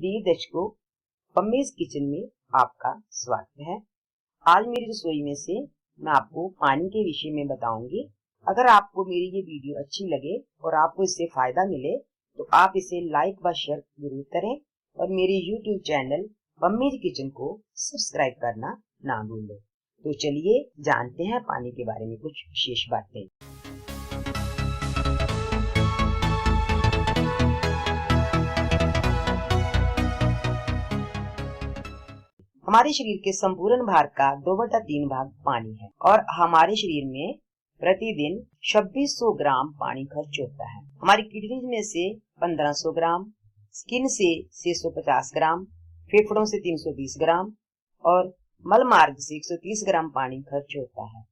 प्रिय दर्शकों, पम्मीज किचन में आपका स्वागत है। आज मेरी रसोई में से मैं आपको पानी के विषय में बताऊंगी। अगर आपको मेरी ये वीडियो अच्छी लगे और आपको इससे फायदा मिले तो आप इसे लाइक व शेयर जरूर करें और मेरे YouTube चैनल पम्मीज किचन को सब्सक्राइब करना ना भूलें। तो चलिए जानते हैं पानी के बारे में कुछ विशेष बातें। हमारे शरीर के संपूर्ण भार का 2/3 भाग पानी है और हमारे शरीर में प्रतिदिन 2600 ग्राम पानी खर्च होता है। हमारी किडनी में से 1500 ग्राम, स्किन से 650 ग्राम, फेफड़ों से 320 ग्राम और मल मार्ग से 130 ग्राम पानी खर्च होता है,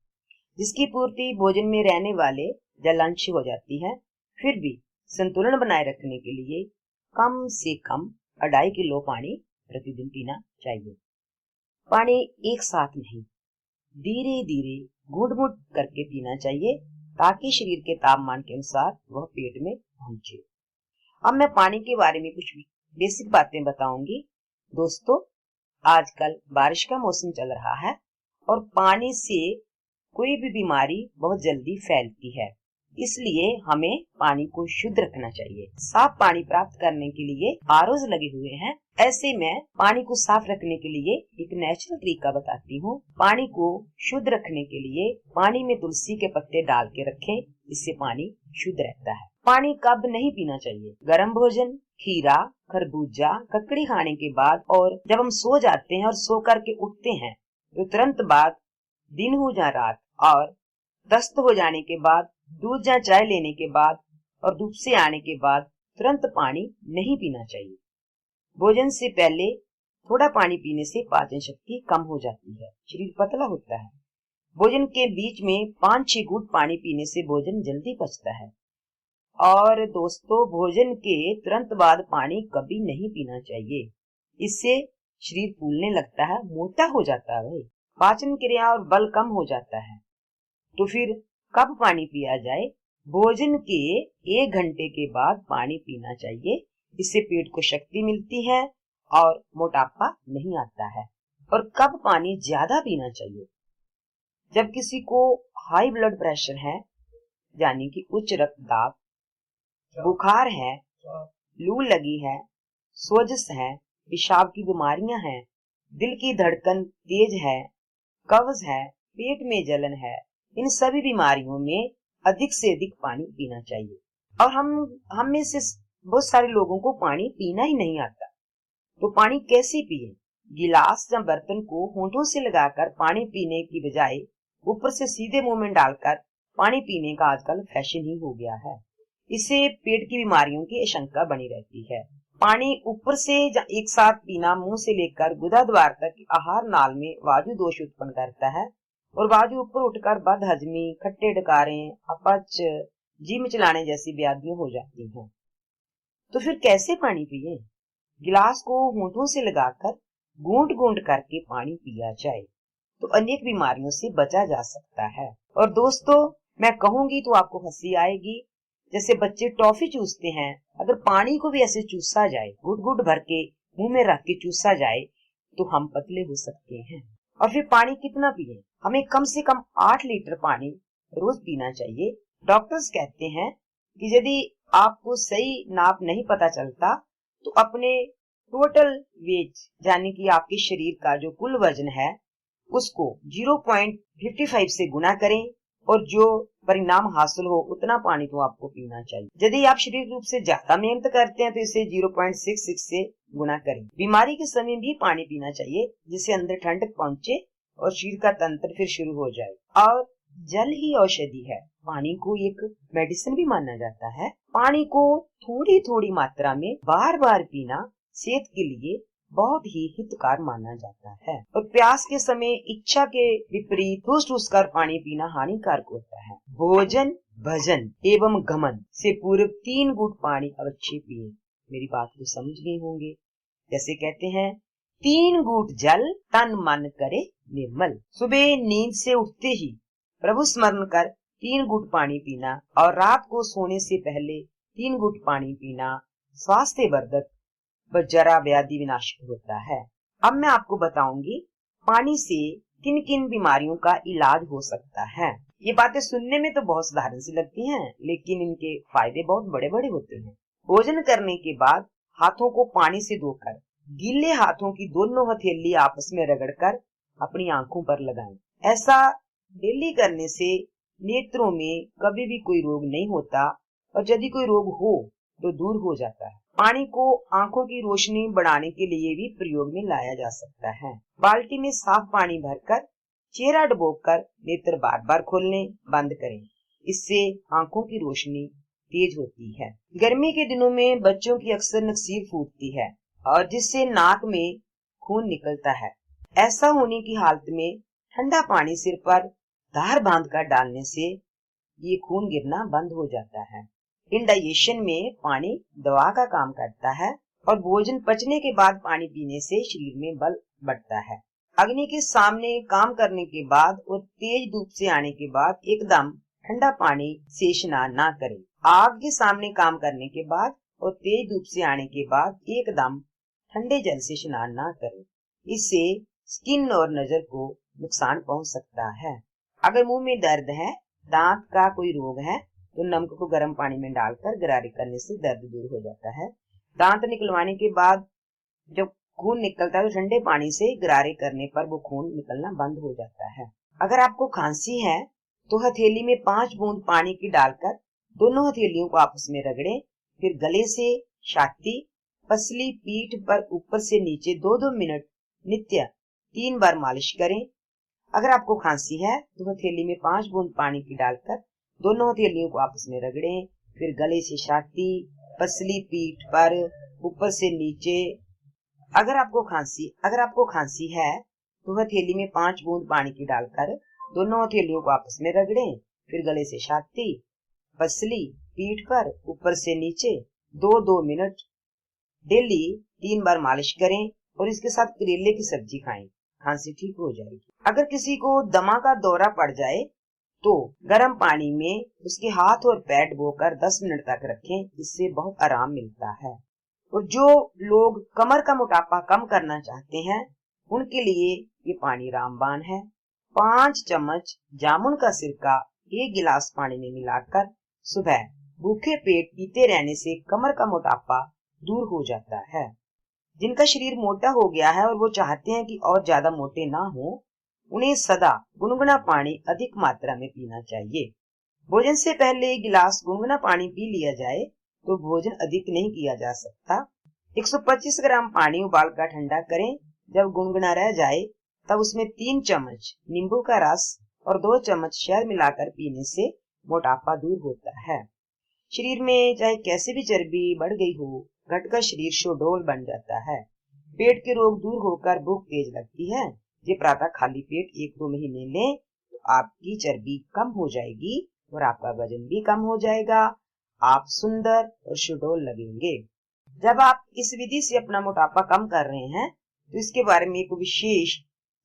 जिसकी पूर्ति भोजन में रहने वाले जलांश हो जाती है। फिर भी संतुलन बनाए रखने के लिए कम से कम 2.5 किलो पानी प्रतिदिन पीना चाहिए। पानी एक साथ नहीं, धीरे धीरे घूंट-घूंट करके पीना चाहिए ताकि शरीर के तापमान के अनुसार वह पेट में पहुंचे। अब मैं पानी के बारे में कुछ बेसिक बातें बताऊंगी। दोस्तों, आजकल बारिश का मौसम चल रहा है और पानी से कोई भी बीमारी बहुत जल्दी फैलती है, इसलिए हमें पानी को शुद्ध रखना चाहिए। साफ पानी प्राप्त करने के लिए आरओज लगे हुए हैं। ऐसे में पानी को साफ रखने के लिए एक नेचुरल तरीका बताती हूँ। पानी को शुद्ध रखने के लिए पानी में तुलसी के पत्ते डाल के रखें, इससे पानी शुद्ध रहता है। पानी कब नहीं पीना चाहिए? गर्म भोजन, खीरा, खरबूजा, ककड़ी खाने के बाद और जब हम सो जाते हैं और सो करके उठते हैं तो तुरंत बाद, दिन हो या रात और दस्त हो जाने के बाद, दूध या चाय लेने के बाद और धूप से आने के बाद तुरंत पानी नहीं पीना चाहिए। भोजन से पहले थोड़ा पानी पीने से पाचन शक्ति कम हो जाती है, शरीर पतला होता है। भोजन के बीच में 5-6 घूंट पानी पीने से भोजन जल्दी पचता है। और दोस्तों, भोजन के तुरंत बाद पानी कभी नहीं पीना चाहिए, इससे शरीर फूलने लगता है, मोटा हो जाता है, पाचन क्रिया और बल कम हो जाता है। तो फिर कब पानी पिया जाए? भोजन के 1 घंटे के बाद पानी पीना चाहिए, इससे पेट को शक्ति मिलती है और मोटापा नहीं आता है। और कब पानी ज्यादा पीना चाहिए? जब किसी को हाई ब्लड प्रेशर है, यानी कि उच्च रक्तदाब, बुखार है, लू लगी है, सोजिश है, पेशाब की बीमारियां हैं, दिल की धड़कन तेज है, कब्ज है, पेट में जलन है, इन सभी बीमारियों में अधिक से अधिक पानी पीना चाहिए। और हम में से बहुत सारे लोगों को पानी पीना ही नहीं आता। तो पानी कैसे पिए? गिलास या बर्तन को होंठों से लगाकर पानी पीने की बजाय ऊपर से सीधे मुंह में डालकर पानी पीने का आजकल फैशन ही हो गया है। इससे पेट की बीमारियों की आशंका बनी रहती है। पानी ऊपर से एक साथ पीना मुंह से लेकर गुदा द्वार तक आहार नाल में वायु दोष उत्पन्न करता है और वायु ऊपर उठकर बदहजमी, खट्टे डकारे, अपच, जी मिचलाने जैसी व्याधियां हो जाती हैं। तो फिर कैसे पानी पिए? गिलास को होंठों से लगाकर घूंट घूंट करके पानी पिया जाए तो अनेक बीमारियों से बचा जा सकता है। और दोस्तों, मैं कहूंगी तो आपको हंसी आएगी। जैसे बच्चे टॉफी चूसते हैं, अगर पानी को भी ऐसे चूसा जाए, गुट गुट भर के मुंह में रख के चूसा जाए तो हम पतले हो सकते हैं। और फिर पानी कितना पिए? हमें कम से कम 8 लीटर पानी रोज पीना चाहिए। डॉक्टर्स कहते हैं कि यदि आपको सही नाप नहीं पता चलता तो अपने टोटल वेट, यानी कि आपके शरीर का जो कुल वजन है, उसको 0.55 से गुना करें और जो परिणाम हासिल हो उतना पानी तो आपको पीना चाहिए। यदि आप शारीरिक रूप से ज्यादा मेहनत करते हैं तो इसे 0.66 से गुना करें। बीमारी के समय भी पानी पीना चाहिए, जिससे अंदर ठंडक पहुंचे और शरीर का तंत्र फिर शुरू हो जाए। और जल ही औषधि है। पानी को एक मेडिसिन भी माना जाता है। पानी को थोड़ी थोड़ी मात्रा में बार बार पीना सेहत के लिए बहुत ही हितकार माना जाता है। और प्यास के समय इच्छा के विपरीत ठूस ठूस कर पानी पीना हानिकारक होता है। भोजन, भजन एवं गमन से पूर्व 3 घूंट पानी अवश्य पिए। मेरी बात को समझ गए होंगे। जैसे कहते हैं, 3 घूंट जल तन मन करे निर्मल। सुबह नींद से उठते ही प्रभु स्मरण कर 3 घूंट पानी पीना और रात को सोने से पहले 3 घूंट पानी पीना स्वास्थ्य वर्धक व जरा व्याधि विनाशक होता है। अब मैं आपको बताऊंगी पानी से किन किन बीमारियों का इलाज हो सकता है। ये बातें सुनने में तो बहुत साधारण सी लगती हैं, लेकिन इनके फायदे बहुत बड़े बड़े होते हैं। भोजन करने के बाद हाथों को पानी से धोकर गीले हाथों की दोनों हथेली आपस में रगड़कर अपनी आंखों पर लगाएं। ऐसा डेली करने से नेत्रों में कभी भी कोई रोग नहीं होता और यदि कोई रोग हो तो दूर हो जाता है। पानी को आंखों की रोशनी बढ़ाने के लिए भी प्रयोग में लाया जा सकता है। बाल्टी में साफ पानी भरकर चेहरा डुबोकर नेत्र बार बार खोलने बंद करें। इससे आंखों की रोशनी तेज होती है। गर्मी के दिनों में बच्चों की अक्सर नक्सीर फूटती है और जिससे नाक में खून निकलता है। ऐसा होने की हालत में ठंडा पानी सिर पर धार बांधकर डालने से ये खून गिरना बंद हो जाता है। इंडाइजेशन में पानी दवा का काम करता है और भोजन पचने के बाद पानी पीने से शरीर में बल बढ़ता है। अग्नि के सामने काम करने के बाद और तेज धूप से आने के बाद एकदम ठंडा पानी से स्नान ना करें। आग के सामने काम करने के बाद और तेज धूप से आने के बाद एकदम ठंडे जल से स्नान ना करें। इससे स्किन और नजर को नुकसान पहुंच सकता है। अगर मुंह में दर्द है, दांत का कोई रोग है, तो नमक को गर्म पानी में डालकर गरारे करने से दर्द दूर हो जाता है। दांत निकलवाने के बाद जब खून निकलता है तो ठंडे पानी से गरारे करने पर वो खून निकलना बंद हो जाता है। अगर आपको खांसी है तो हथेली में 5 बूंद पानी की डालकर दोनों हथेलियों को आपस में रगड़ें। फिर गले से छाती, पसली, पीठ पर ऊपर से नीचे 2-2 मिनट नित्य 3 बार मालिश करें। अगर आपको खांसी है तो हथेली में 5 बूंद पानी की डालकर दोनों हथेलियों को आपस में रगड़ें। फिर गले से छाती, पसली, पीठ पर ऊपर से नीचे। अगर आपको खांसी है तो हथेली में 5 बूंद पानी की डालकर दोनों हथेलियों को आपस में रगड़ें। फिर गले से छाती, पसली, पीठ पर ऊपर से नीचे 2-2 मिनट डेली 3 बार मालिश करें और इसके साथ करेले की सब्जी खाएं। खांसी ठीक हो जाएगी। अगर किसी को दमा का दौरा पड़ जाए तो गर्म पानी में उसके हाथ और पैर डुबोकर 10 मिनट तक रखें। इससे बहुत आराम मिलता है। और जो लोग कमर का मोटापा कम करना चाहते हैं उनके लिए ये पानी रामबाण है। 5 चम्मच जामुन का सिरका 1 गिलास पानी में मिलाकर सुबह भूखे पेट पीते रहने से कमर का मोटापा दूर हो जाता है। जिनका शरीर मोटा हो गया है और वो चाहते हैं कि और ज्यादा मोटे ना हो, उन्हें सदा गुनगुना पानी अधिक मात्रा में पीना चाहिए। भोजन से पहले 1 गिलास गुनगुना पानी पी लिया जाए तो भोजन अधिक नहीं किया जा सकता। 125 ग्राम पानी उबालकर ठंडा करें। जब गुनगुना रह जाए तब उसमें 3 चम्मच नींबू का रस और 2 चम्मच शहद मिलाकर पीने से मोटापा दूर होता है। शरीर में चाहे कैसे भी चर्बी बढ़ गई हो, घटकर शरीर शोडोल बन जाता है। पेट के रोग दूर होकर भूख तेज लगती है। ये प्रातः खाली पेट 1-2 महीने लें तो आपकी चर्बी कम हो जाएगी और आपका वजन भी कम हो जाएगा। आप सुंदर और सुडौल लगेंगे। जब आप इस विधि से अपना मोटापा कम कर रहे हैं तो इसके बारे में एक विशेष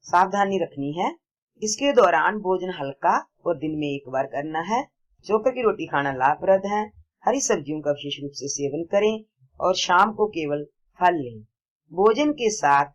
सावधानी रखनी है। इसके दौरान भोजन हल्का और दिन में 1 बार करना है। चोकर की रोटी खाना लाभप्रद है। हरी सब्जियों का विशेष रूप से सेवन करें और शाम को केवल फल लें। भोजन के साथ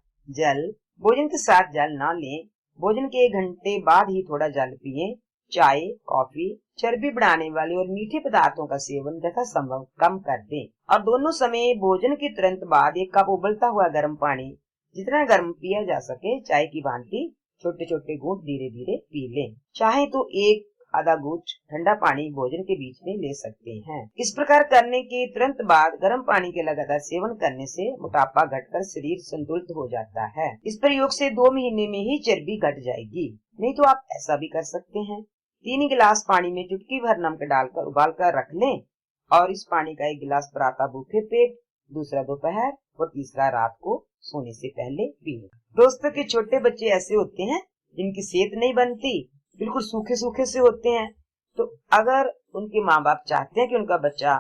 जल ना लें। भोजन के 1 घंटे बाद ही थोड़ा जल पिएं। चाय, कॉफी, चर्बी बढ़ाने वाले और मीठे पदार्थों का सेवन यथासंभव कम कर दें और दोनों समय भोजन के तुरंत बाद 1 कप उबलता हुआ गर्म पानी जितना गर्म पिया जा सके चाय की भांति छोटे छोटे घूंट धीरे धीरे पी लें। चाहे तो 1 आधा घूंट ठंडा पानी भोजन के बीच में ले सकते हैं। इस प्रकार करने के तुरंत बाद गर्म पानी के लगातार सेवन करने से मोटापा घटकर शरीर संतुलित हो जाता है। इस प्रयोग से 2 महीने में ही चर्बी घट जाएगी। नहीं तो आप ऐसा भी कर सकते हैं। 3 गिलास पानी में चुटकी भर नमक डालकर उबाल कर रख लें और इस पानी का 1 गिलास प्रातः भूखे पेट, दूसरा दोपहर और तीसरा रात को सोने से पहले पिएं। दोस्तों के छोटे बच्चे ऐसे होते हैं जिनकी सेहत नहीं बनती, बिल्कुल सूखे सूखे से होते हैं। तो अगर उनके माँ बाप चाहते हैं कि उनका बच्चा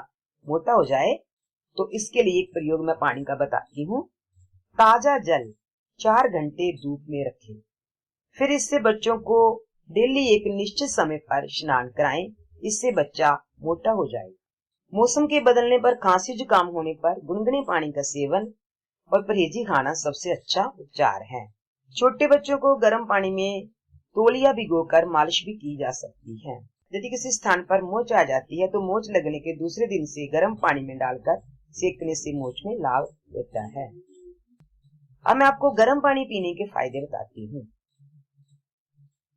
मोटा हो जाए तो इसके लिए एक प्रयोग मैं पानी का बताती हूँ। ताजा जल 4 घंटे धूप में रखें। फिर इससे बच्चों को डेली एक निश्चित समय पर स्नान कराएं। इससे बच्चा मोटा हो जाएगा। मौसम के बदलने पर खांसी जुकाम होने पर गुनगुने पानी का सेवन और परहेजी खाना सबसे अच्छा उपचार है। छोटे बच्चों को गर्म पानी में तौलिया भिगोकर मालिश भी की जा सकती है। यदि किसी स्थान पर मोच आ जाती है तो मोच लगने के दूसरे दिन से गर्म पानी में डालकर सेकने से मोच में लाभ होता है। अब मैं आपको गर्म पानी पीने के फायदे बताती हूँ।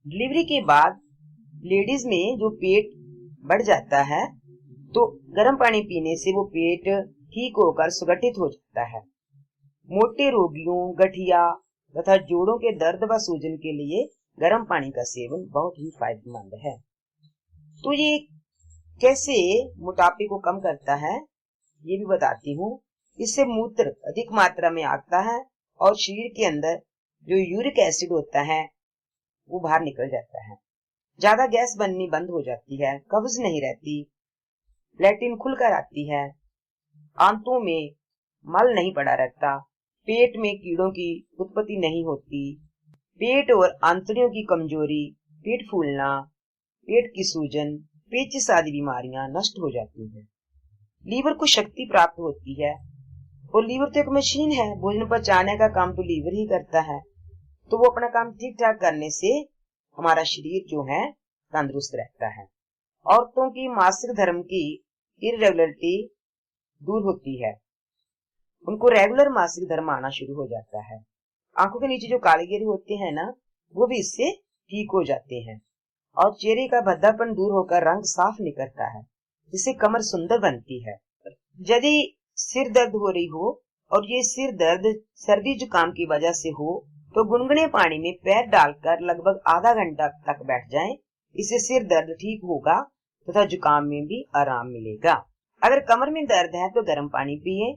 डिलीवरी के बाद लेडीज में जो पेट बढ़ जाता है तो गर्म पानी पीने से वो पेट ठीक होकर सुगठित हो जाता है। मोटे रोगियों, गठिया तथा जोड़ों के दर्द व सूजन के लिए गर्म पानी का सेवन बहुत ही फायदेमंद है। तो ये कैसे मोटापे को कम करता है ये भी बताती हूँ। इससे मूत्र अधिक मात्रा में आता है और शरीर के अंदर जो यूरिक एसिड होता है वो बाहर निकल जाता है। ज्यादा गैस बननी बंद हो जाती है, कब्ज नहीं रहती, लैट्रिन खुलकर आती है, आंतों में मल नहीं पड़ा रहता, पेट में कीड़ों की उत्पत्ति नहीं होती, पेट और आंतड़ियों की कमजोरी, पेट फूलना, पेट की सूजन, पेचिश आदि बीमारियां नष्ट हो जाती हैं। लीवर को शक्ति प्राप्त होती है और लीवर तो एक मशीन है, भोजन पचाने का काम तो लीवर ही करता है। तो वो अपना काम ठीक ठाक करने से हमारा शरीर जो है तंदुरुस्त रहता है। औरतों की मासिक धर्म की इरेगुलरिटी दूर होती है, उनको रेगुलर मासिक धर्म आना शुरू हो जाता है। आंखों के नीचे जो काले घेरे होते हैं ना वो भी इससे ठीक हो जाते हैं और चेहरे का भद्दापन दूर होकर रंग साफ निकलता है, जिससे कमर सुंदर बनती है। यदि सिर दर्द हो रही हो और ये सिर दर्द सर्दी जुकाम की वजह से हो तो गुनगुने पानी में पैर डालकर लगभग आधा घंटा तक बैठ जाएं। इससे सिर दर्द ठीक होगा तथा जुकाम में भी आराम मिलेगा। अगर कमर में दर्द है तो गर्म पानी पिए।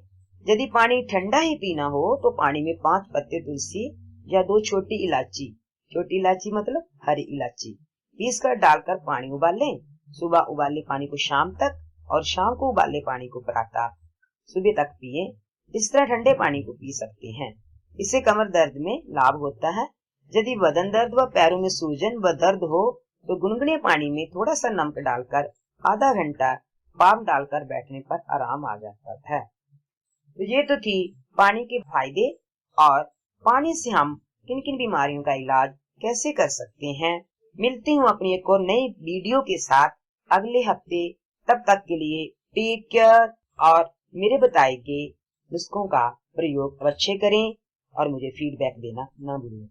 यदि पानी ठंडा ही पीना हो तो पानी में 5 पत्ते तुलसी या 2 छोटी इलायची मतलब हरी इलायची पीस कर डालकर पानी उबालें। सुबह उबाले पानी को शाम तक और शाम को उबाले पानी को प्रातः सुबह तक पिए। इस तरह ठंडे पानी को पी सकते हैं। इससे कमर दर्द में लाभ होता है। यदि बदन दर्द व पैरों में सूजन व दर्द हो तो गुनगुने पानी में थोड़ा सा नमक डालकर आधा घंटा पाम डालकर बैठने पर आराम आ जाता है। तो ये तो थी पानी के फायदे और पानी से हम किन किन बीमारियों का इलाज कैसे कर सकते हैं। मिलती हूँ अपनी एक और नई वीडियो के साथ अगले हफ्ते। तब तक के लिए टेक केयर और मेरे बताए गए नुस्खों का प्रयोग अवश्य करें और मुझे फीडबैक देना ना भूलें।